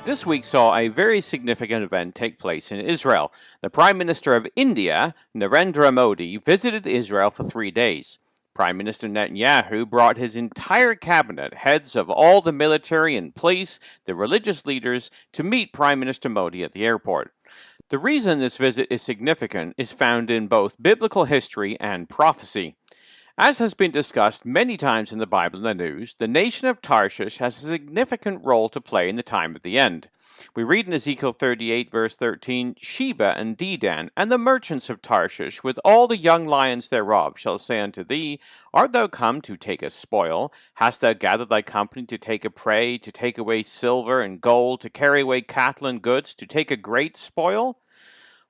This week saw a very significant event take place in Israel. The Prime Minister of India, Narendra Modi, visited Israel for 3 days. Prime Minister Netanyahu brought his entire cabinet, heads of all the military and police, the religious leaders, to meet Prime Minister Modi at the airport. The reason this visit is significant is found in both biblical history and prophecy. As has been discussed many times in the Bible and the news, the nation of Tarshish has a significant role to play in the time of the end. We read in Ezekiel 38 verse 13, Sheba and Dedan and the merchants of Tarshish with all the young lions thereof shall say unto thee, Art thou come to take a spoil? Hast thou gathered thy company to take a prey, to take away silver and gold, to carry away cattle and goods, to take a great spoil?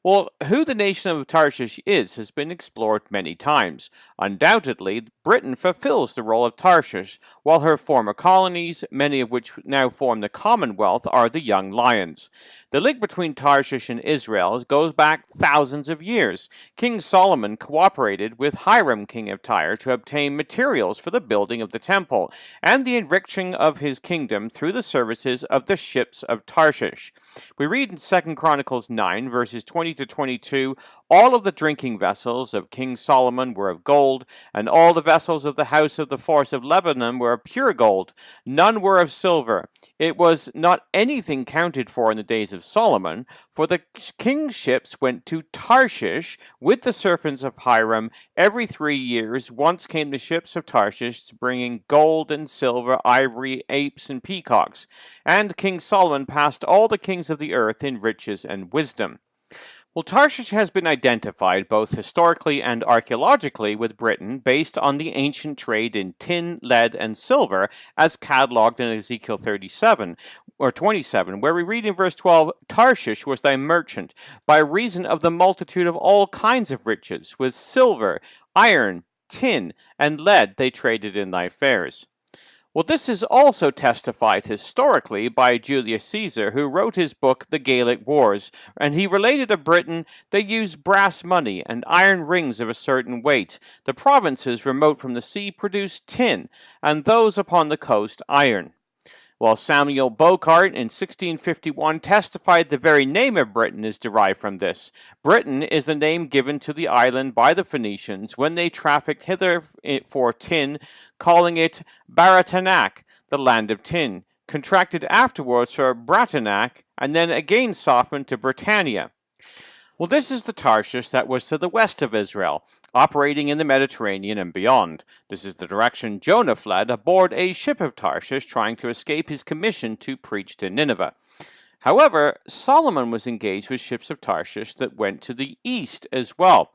Well, who the nation of Tarshish is has been explored many times. Undoubtedly, Britain fulfills the role of Tarshish, while her former colonies, many of which now form the Commonwealth, are the young lions. The link between Tarshish and Israel goes back thousands of years. King Solomon cooperated with Hiram, king of Tyre, to obtain materials for the building of the temple and the enriching of his kingdom through the services of the ships of Tarshish. We read in 2 Chronicles 9, verses 20 to 22, all of the drinking vessels of King Solomon were of gold, and all the vessels of the house of the force of Lebanon were of pure gold. None were of silver. It was not anything counted for in the days of Solomon, for the king's ships went to Tarshish with the servants of Hiram. Every 3 years once came the ships of Tarshish, bringing gold and silver, ivory, apes, and peacocks. And King Solomon passed all the kings of the earth in riches and wisdom. Well, Tarshish has been identified both historically and archaeologically with Britain based on the ancient trade in tin, lead, and silver as catalogued in Ezekiel 37 or 27, where we read in verse 12, Tarshish was thy merchant by reason of the multitude of all kinds of riches, with silver, iron, tin, and lead they traded in thy fairs. Well, this is also testified historically by Julius Caesar, who wrote his book, The Gallic Wars, and he related of Britain they used brass money and iron rings of a certain weight. The provinces remote from the sea produced tin, and those upon the coast iron. While Samuel Bocart in 1651 testified the very name of Britain is derived from this. Britain is the name given to the island by the Phoenicians when they trafficked hither for tin, calling it Baratanac, the land of tin, contracted afterwards for Bratanac, and then again softened to Britannia. Well, this is the Tarshish that was to the west of Israel, operating in the Mediterranean and beyond. This is the direction Jonah fled aboard a ship of Tarshish, trying to escape his commission to preach to Nineveh. However, Solomon was engaged with ships of Tarshish that went to the east as well.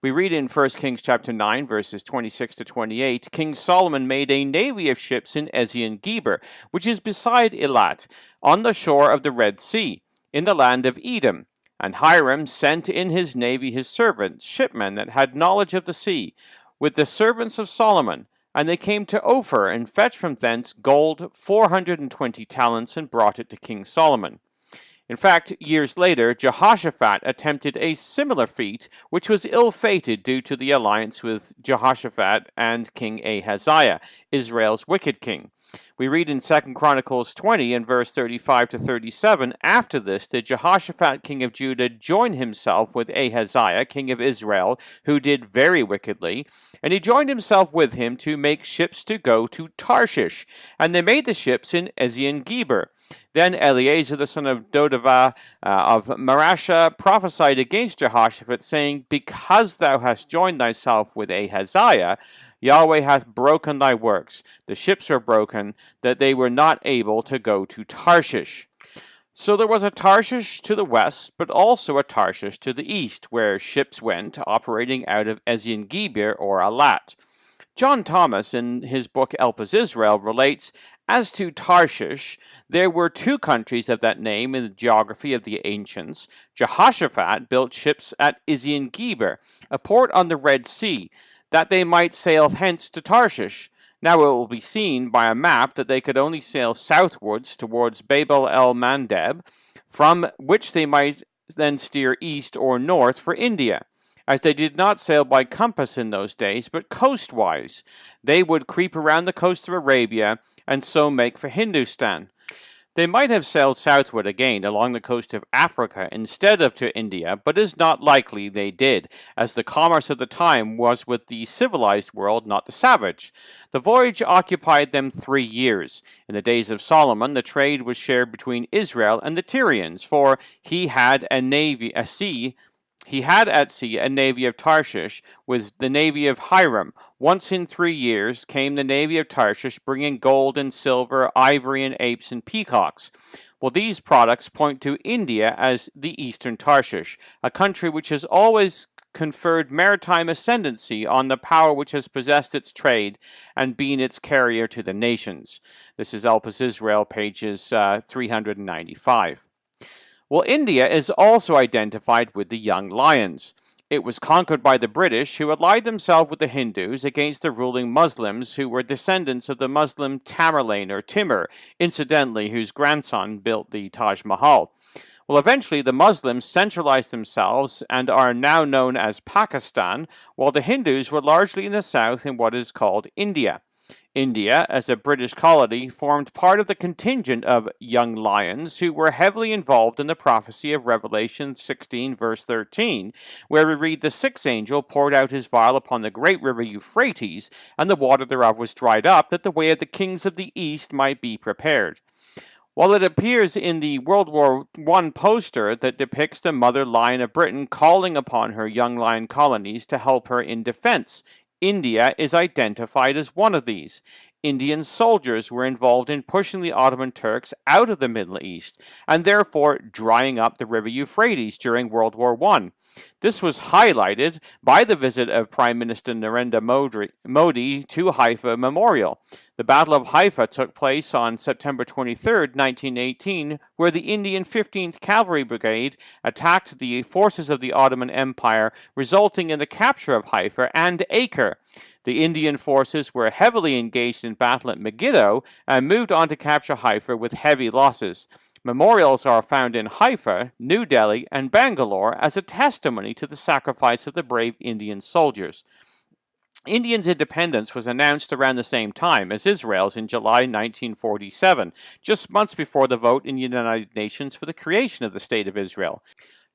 We read in 1 Kings chapter 9, verses 26 to 28, King Solomon made a navy of ships in Ezion-Geber, which is beside Elat, on the shore of the Red Sea, in the land of Edom. And Hiram sent in his navy his servants, shipmen that had knowledge of the sea, with the servants of Solomon. And they came to Ophir, and fetched from thence gold 420 talents, and brought it to King Solomon. In fact, years later, Jehoshaphat attempted a similar feat, which was ill-fated due to the alliance with Jehoshaphat and King Ahaziah, Israel's wicked king. We read in 2 Chronicles 20 and verse 35 to 37, After this did Jehoshaphat king of Judah join himself with Ahaziah king of Israel, who did very wickedly, and he joined himself with him to make ships to go to Tarshish, and they made the ships in Ezion-Geber. Then Eleazar the son of Dodavah of Marashah prophesied against Jehoshaphat, saying, Because thou hast joined thyself with Ahaziah, Yahweh hath broken thy works. The ships were broken, that they were not able to go to Tarshish. So there was a Tarshish to the west, but also a Tarshish to the east, where ships went, operating out of Ezion-Geber or Elat. John Thomas, in his book Elpis Israel, relates, As to Tarshish, there were 2 countries of that name in the geography of the ancients. Jehoshaphat built ships at Ezion-Geber, a port on the Red Sea, that they might sail hence to Tarshish. Now it will be seen by a map that they could only sail southwards towards Babel el Mandeb, from which they might then steer east or north for India. As they did not sail by compass in those days, but coastwise, they would creep around the coast of Arabia and so make for Hindustan. They might have sailed southward again along the coast of Africa instead of to India, but it is not likely they did, as the commerce of the time was with the civilized world, not the savage. The voyage occupied them 3 years. In the days of Solomon, the trade was shared between Israel and the Tyrians, for he had at sea a navy of Tarshish with the navy of Hiram. Once in 3 years came the navy of Tarshish, bringing gold and silver, ivory and apes and peacocks. Well, these products point to India as the Eastern Tarshish, a country which has always conferred maritime ascendancy on the power which has possessed its trade and been its carrier to the nations. This is Elpis Israel, pages 395. Well, India is also identified with the young lions. It was conquered by the British, who allied themselves with the Hindus against the ruling Muslims, who were descendants of the Muslim Tamerlane or Timur, incidentally whose grandson built the Taj Mahal. Well, eventually the Muslims centralized themselves and are now known as Pakistan, while the Hindus were largely in the south in what is called India. India, as a British colony, formed part of the contingent of young lions who were heavily involved in the prophecy of Revelation 16, verse 13, where we read, "The sixth angel poured out his vial upon the great river Euphrates, and the water thereof was dried up, that the way of the kings of the east might be prepared." While it appears in the World War I poster that depicts the mother lion of Britain calling upon her young lion colonies to help her in defense, India is identified as one of these. Indian soldiers were involved in pushing the Ottoman Turks out of the Middle East, and therefore drying up the river Euphrates during World War I. This was highlighted by the visit of Prime Minister Narendra Modi to Haifa Memorial. The Battle of Haifa took place on September 23, 1918, where the Indian 15th Cavalry Brigade attacked the forces of the Ottoman Empire, resulting in the capture of Haifa and Acre. The Indian forces were heavily engaged in battle at Megiddo and moved on to capture Haifa with heavy losses. Memorials are found in Haifa, New Delhi, and Bangalore as a testimony to the sacrifice of the brave Indian soldiers. India's independence was announced around the same time as Israel's in July 1947, just months before the vote in the United Nations for the creation of the State of Israel.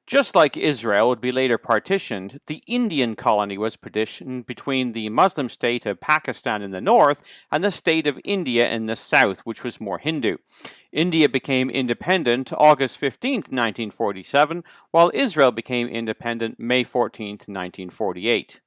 Just like Israel would be later partitioned, the Indian colony was partitioned between the Muslim state of Pakistan in the north and the state of India in the south, which was more Hindu. India became independent August 15, 1947, while Israel became independent May 14, 1948.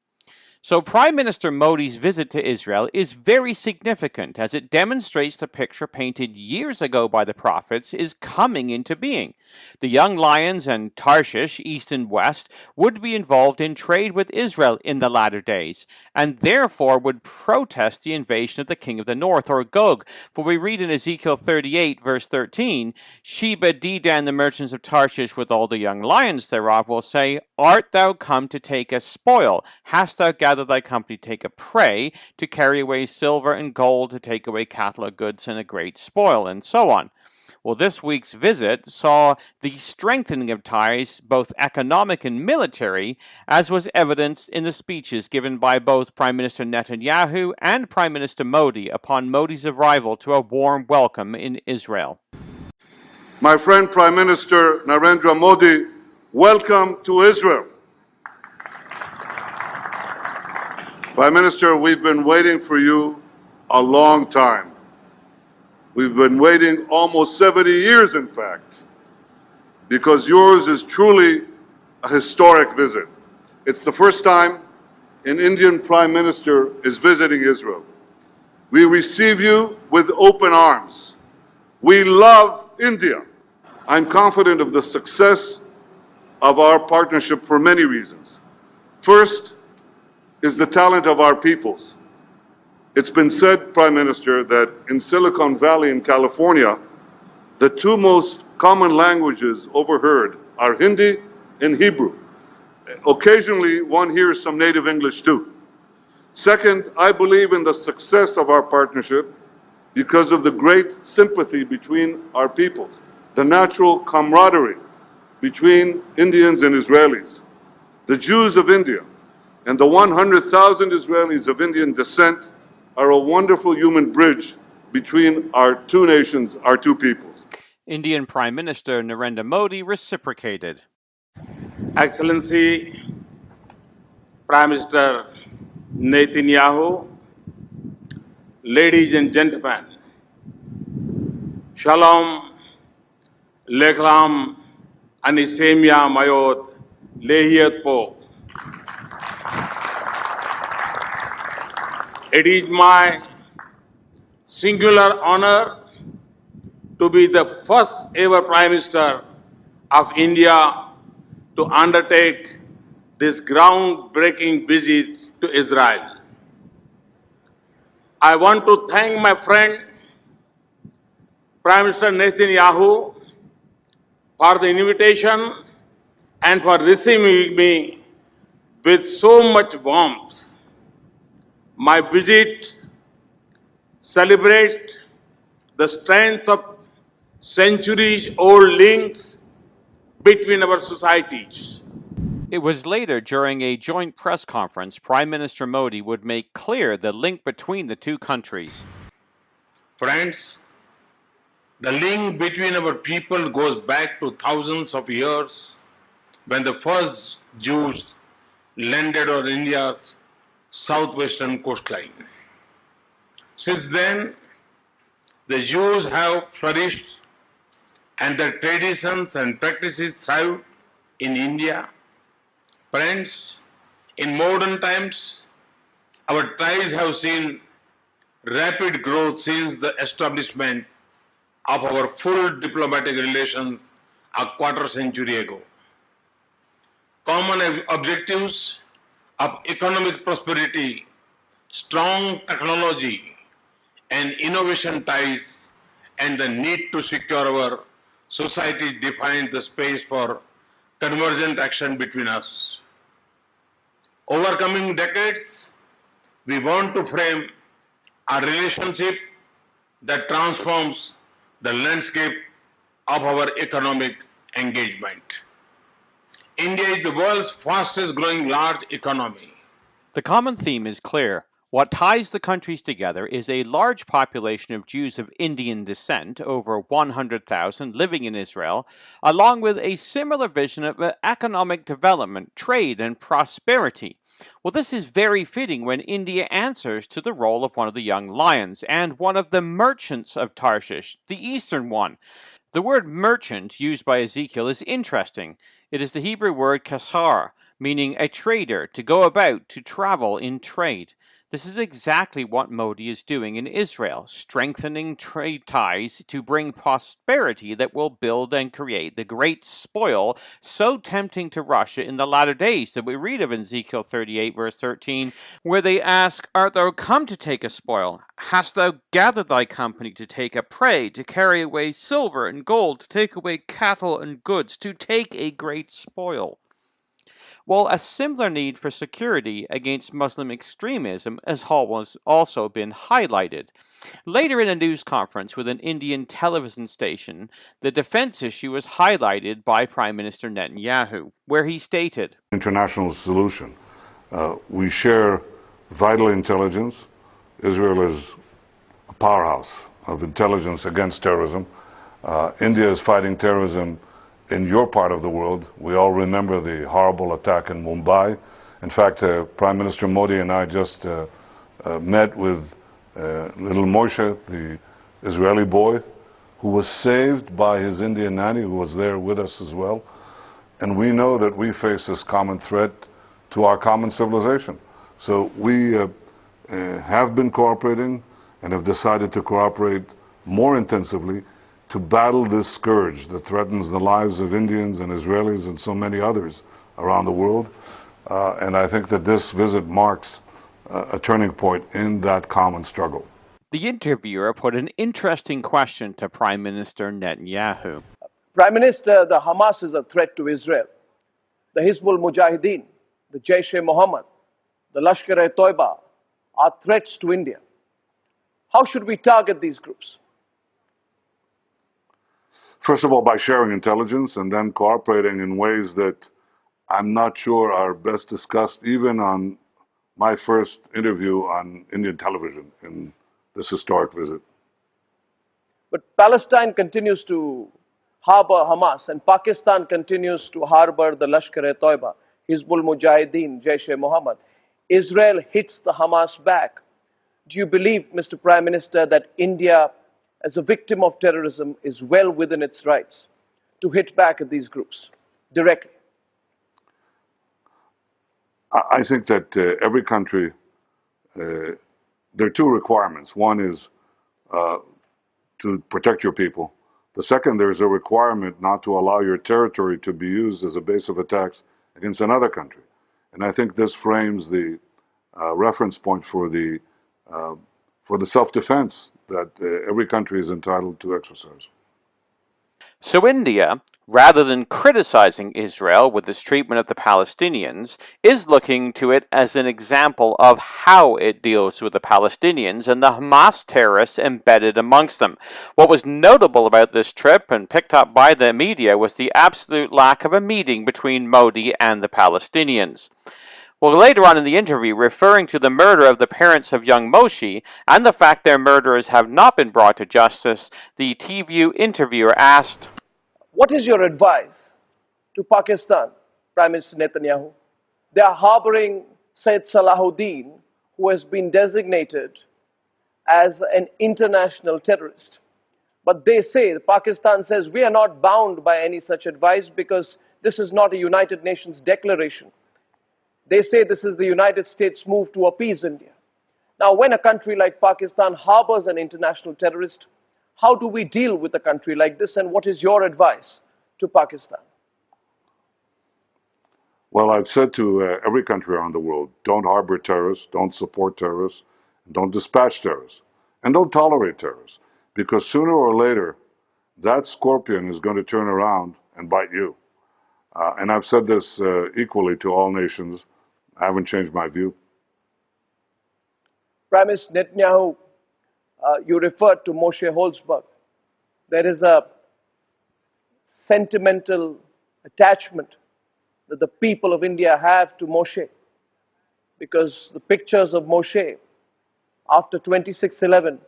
So Prime Minister Modi's visit to Israel is very significant as it demonstrates the picture painted years ago by the prophets is coming into being. The young lions and Tarshish, east and west, would be involved in trade with Israel in the latter days, and therefore would protest the invasion of the king of the north, or Gog. For we read in Ezekiel 38, verse 13, "Sheba, Dedan, the merchants of Tarshish, with all the young lions thereof, will say, Art thou come to take a spoil? Hast thou gathered thy company to take a prey, to carry away silver and gold, to take away cattle or goods and a great spoil," and so on. Well, this week's visit saw the strengthening of ties, both economic and military, as was evidenced in the speeches given by both Prime Minister Netanyahu and Prime Minister Modi upon Modi's arrival to a warm welcome in Israel. My friend Prime Minister Narendra Modi, welcome to Israel. Prime Minister, we've been waiting for you a long time. We've been waiting almost 70 years, in fact, because yours is truly a historic visit. It's the first time an Indian Prime Minister is visiting Israel. We receive you with open arms. We love India. I'm confident of the success of our partnership for many reasons. First is the talent of our peoples. It's been said, Prime Minister, that in Silicon Valley in California, the two most common languages overheard are Hindi and Hebrew. Occasionally, one hears some native English too. Second, I believe in the success of our partnership because of the great sympathy between our peoples, the natural camaraderie between Indians and Israelis. The Jews of India and the 100,000 Israelis of Indian descent are a wonderful human bridge between our two nations, our two peoples. Indian Prime Minister Narendra Modi reciprocated. Excellency Prime Minister Netanyahu, ladies and gentlemen, Shalom, Leklam, Anisemia Mayot, Lehiat Po. It is my singular honor to be the first ever Prime Minister of India to undertake this groundbreaking visit to Israel. I want to thank my friend Prime Minister Netanyahu for the invitation and for receiving me with so much warmth. My visit celebrates the strength of centuries-old links between our societies. It was later, during a joint press conference, Prime Minister Modi would make clear the link between the two countries. Friends, the link between our people goes back to thousands of years when the first Jews landed on India's southwestern coastline. Since then, the Jews have flourished and their traditions and practices thrive in India. Friends, in modern times, our ties have seen rapid growth since the establishment of our full diplomatic relations a quarter century ago. Common objectives of economic prosperity, strong technology, and innovation ties, and the need to secure our society define the space for convergent action between us. Over coming decades, we want to frame a relationship that transforms the landscape of our economic engagement. India is the world's fastest growing large economy. The common theme is clear. What ties the countries together is a large population of Jews of Indian descent, over 100,000, living in Israel, along with a similar vision of economic development, trade, and prosperity. Well, this is very fitting when India answers to the role of one of the young lions and one of the merchants of Tarshish, the eastern one. The word merchant used by Ezekiel is interesting. It is the Hebrew word kasar, meaning a trader, to go about, to travel in trade. This is exactly what Modi is doing in Israel, strengthening trade ties to bring prosperity that will build and create the great spoil so tempting to Russia in the latter days that we read of in Ezekiel 38, verse 13, where they ask, Art thou come to take a spoil? Hast thou gathered thy company to take a prey, to carry away silver and gold, to take away cattle and goods, to take a great spoil? Well, a similar need for security against Muslim extremism has also been highlighted. Later in a news conference with an Indian television station, the defense issue was highlighted by Prime Minister Netanyahu, where he stated, International solution. We share vital intelligence. Israel is a powerhouse of intelligence against terrorism. India is fighting terrorism in your part of the world. We all remember the horrible attack in Mumbai. In fact, Prime Minister Modi and I just met with little Moshe, the Israeli boy, who was saved by his Indian nanny, who was there with us as well. And we know that we face this common threat to our common civilization. So we have been cooperating and have decided to cooperate more intensively to battle this scourge that threatens the lives of Indians and Israelis and so many others around the world. And I think that this visit marks a turning point in that common struggle. The interviewer put an interesting question to Prime Minister Netanyahu. Prime Minister, the Hamas is a threat to Israel. The Hizbul Mujahideen, the Jaish-e-Mohammed, the Lashkar-e-Toiba are threats to India. How should we target these groups? First of all, by sharing intelligence and then cooperating in ways that I'm not sure are best discussed even on my first interview on Indian television in this historic visit. But Palestine continues to harbor Hamas, and Pakistan continues to harbor the Lashkar-e-Toiba, Hizbul Mujahideen, Jaish-e-Mohammed. Israel hits the Hamas back. Do you believe, Mr. Prime Minister, that India, as a victim of terrorism, is well within its rights to hit back at these groups directly? I think that every country, there are two requirements. One is to protect your people. The second, there's a requirement not to allow your territory to be used as a base of attacks against another country. And I think this frames the reference point for the self-defense that every country is entitled to exercise. So India, rather than criticizing Israel with its treatment of the Palestinians, is looking to it as an example of how it deals with the Palestinians and the Hamas terrorists embedded amongst them. What was notable about this trip and picked up by the media was the absolute lack of a meeting between Modi and the Palestinians. Well, later on in the interview, referring to the murder of the parents of young Moshe and the fact their murderers have not been brought to justice, the TVU interviewer asked, What is your advice to Pakistan, Prime Minister Netanyahu? They are harboring Sayyid Salahuddin, who has been designated as an international terrorist. But they say, Pakistan says, we are not bound by any such advice because this is not a United Nations declaration. They say this is the United States' move to appease India. Now, when a country like Pakistan harbors an international terrorist, how do we deal with a country like this, and what is your advice to Pakistan? Well, I've said to every country around the world, don't harbor terrorists, don't support terrorists, don't dispatch terrorists, and don't tolerate terrorists, because sooner or later, that scorpion is going to turn around and bite you. And I've said this equally to all nations. I haven't changed my view. Prime Minister Netanyahu, you referred to Moshe Holzberg. There is a sentimental attachment that the people of India have to Moshe, because the pictures of Moshe after 26/11,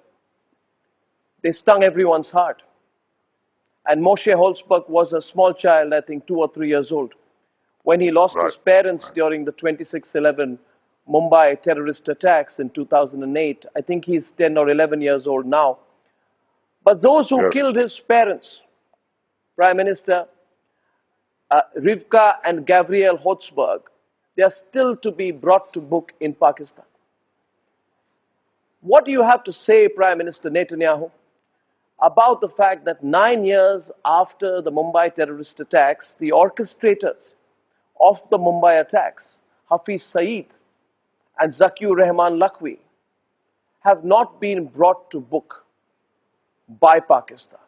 they stung everyone's heart. And Moshe Holzberg was a small child, I think 2 or 3 years old, when he lost his parents during the 26/11 Mumbai terrorist attacks in 2008. I think he's 10 or 11 years old now. But those who killed his parents, Prime Minister, Rivka and Gabriel Holzberg, they are still to be brought to book in Pakistan. What do you have to say, Prime Minister Netanyahu, about the fact that 9 years after the Mumbai terrorist attacks, the orchestrators of the Mumbai attacks, Hafiz Saeed and Zakiur Rahman Lakhvi, have not been brought to book by Pakistan?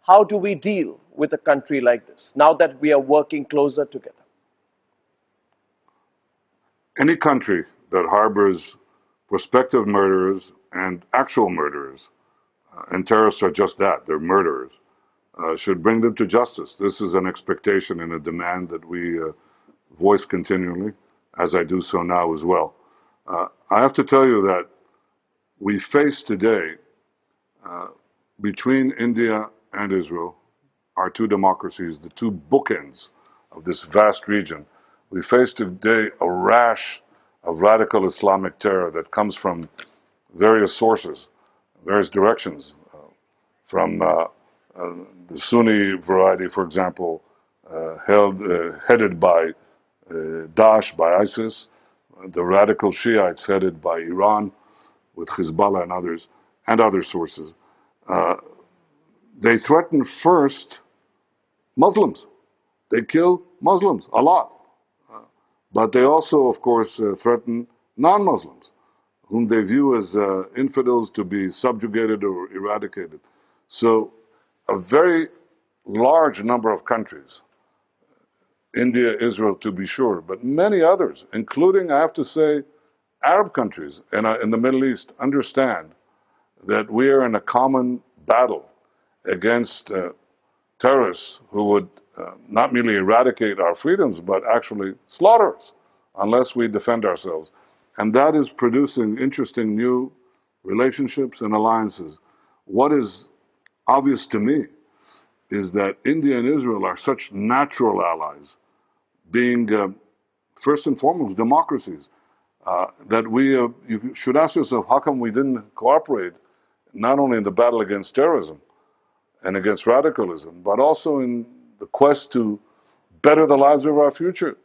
How do we deal with a country like this now that we are working closer together? Any country that harbors prospective murderers and actual murderers, and terrorists are just that, they're murderers, should bring them to justice. This is an expectation and a demand that we voice continually, as I do so now as well. I have to tell you that we face today, between India and Israel, our two democracies, the two bookends of this vast region, we face today a rash of radical Islamic terror that comes from various sources, various directions, from the Sunni variety, for example, headed by Daesh, by ISIS, the radical Shiites headed by Iran with Hezbollah and other sources. They threaten first Muslims. They kill Muslims a lot. But they also, of course, threaten non-Muslims, whom they view as infidels to be subjugated or eradicated. So a very large number of countries, India, Israel to be sure, but many others, including, I have to say, Arab countries in the Middle East, understand that we are in a common battle against terrorists who would not merely eradicate our freedoms, but actually slaughter us unless we defend ourselves. And that is producing interesting new relationships and alliances. What is obvious to me is that India and Israel are such natural allies, being first and foremost democracies, that you should ask yourself, how come we didn't cooperate not only in the battle against terrorism and against radicalism, but also in the quest to better the lives of our future,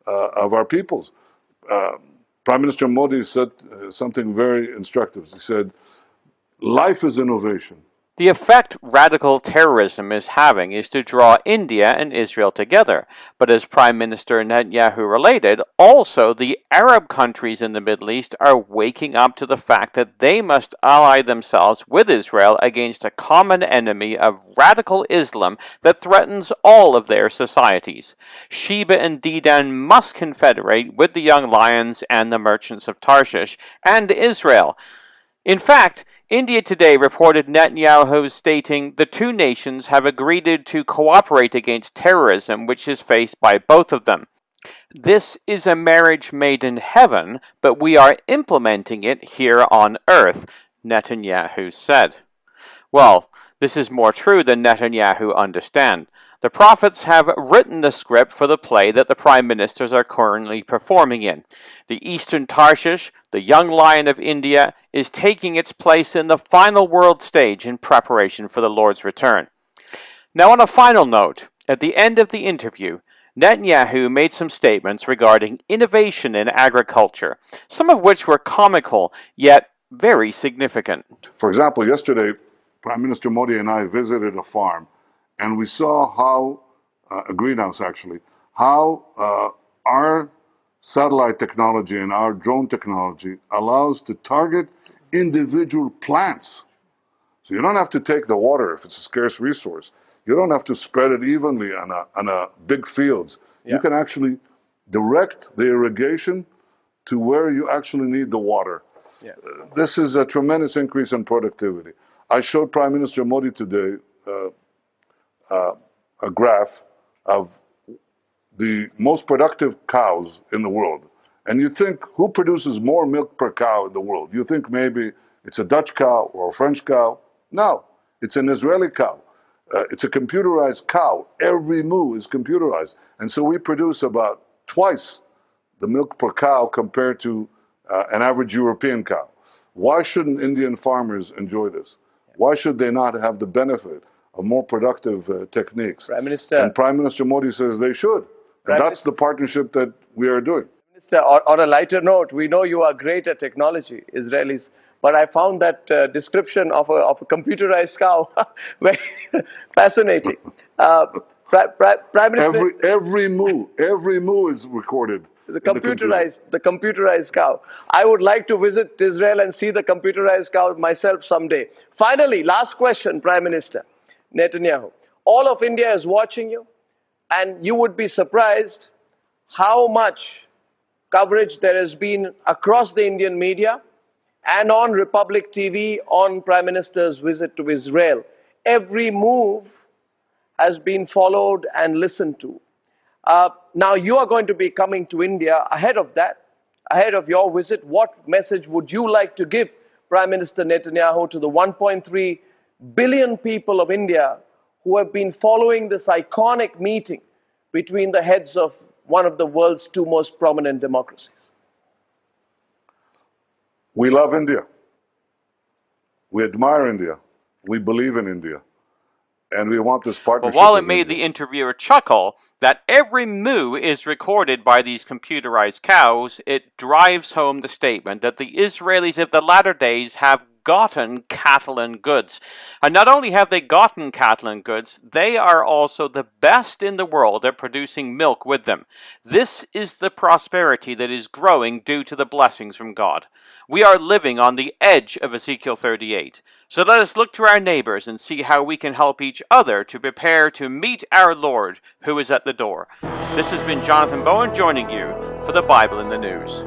of our peoples. Prime Minister Modi said something very instructive. He said, life is innovation. The effect radical terrorism is having is to draw India and Israel together, but as Prime Minister Netanyahu related, also the Arab countries in the Middle East are waking up to the fact that they must ally themselves with Israel against a common enemy of radical Islam that threatens all of their societies. Sheba and Dedan must confederate with the young lions and the merchants of Tarshish and Israel. In fact, India Today reported Netanyahu stating the two nations have agreed to cooperate against terrorism, which is faced by both of them. This is a marriage made in heaven, but we are implementing it here on earth, Netanyahu said. Well, this is more true than Netanyahu understands. The prophets have written the script for the play that the prime ministers are currently performing in. The Eastern Tarshish, the young lion of India, is taking its place in the final world stage in preparation for the Lord's return. Now, on a final note, at the end of the interview, Netanyahu made some statements regarding innovation in agriculture, some of which were comical, yet very significant. For example, yesterday, Prime Minister Modi and I visited a farm, and we saw how, a greenhouse actually, how our satellite technology and our drone technology allows to target individual plants. So you don't have to take the water if it's a scarce resource. You don't have to spread it evenly on a big fields. Yeah. You can actually direct the irrigation to where you actually need the water. Yeah. This is a tremendous increase in productivity. I showed Prime Minister Modi today a graph of the most productive cows in the world. And you think, who produces more milk per cow in the world? You think maybe it's a Dutch cow or a French cow? No, it's an Israeli cow. It's a computerized cow. Every moo is computerized. And so we produce about twice the milk per cow compared to an average European cow. Why shouldn't Indian farmers enjoy this? Why should they not have the benefit of more productive techniques? Prime Minister. And Prime Minister Modi says they should. And that's the partnership that we are doing. Minister, on a lighter note, we know you are great at technology, Israelis, but I found that description of a computerized cow very fascinating. Prime Minister, every moo is recorded. The computerized cow. I would like to visit Israel and see the computerized cow myself someday. Finally, last question, Prime Minister Netanyahu. All of India is watching you, and you would be surprised how much coverage there has been across the Indian media and on Republic TV on Prime Minister's visit to Israel. Every move has been followed and listened to. Now you are going to be coming to India. Ahead of that, ahead of your visit, what message would you like to give Prime Minister Netanyahu to the 1.3 billion people of India who have been following this iconic meeting between the heads of one of the world's two most prominent democracies? We love India. We admire India. We believe in India. And we want this partnership. But while it made the interviewer chuckle that every moo is recorded by these computerized cows, it drives home the statement that the Israelis of the latter days have gotten cattle and goods. And not only have they gotten cattle and goods, they are also the best in the world at producing milk with them. This is the prosperity that is growing due to the blessings from God. We are living on the edge of Ezekiel 38. So let us look to our neighbors and see how we can help each other to prepare to meet our Lord who is at the door. This has been Jonathan Bowen joining you for the Bible in the News.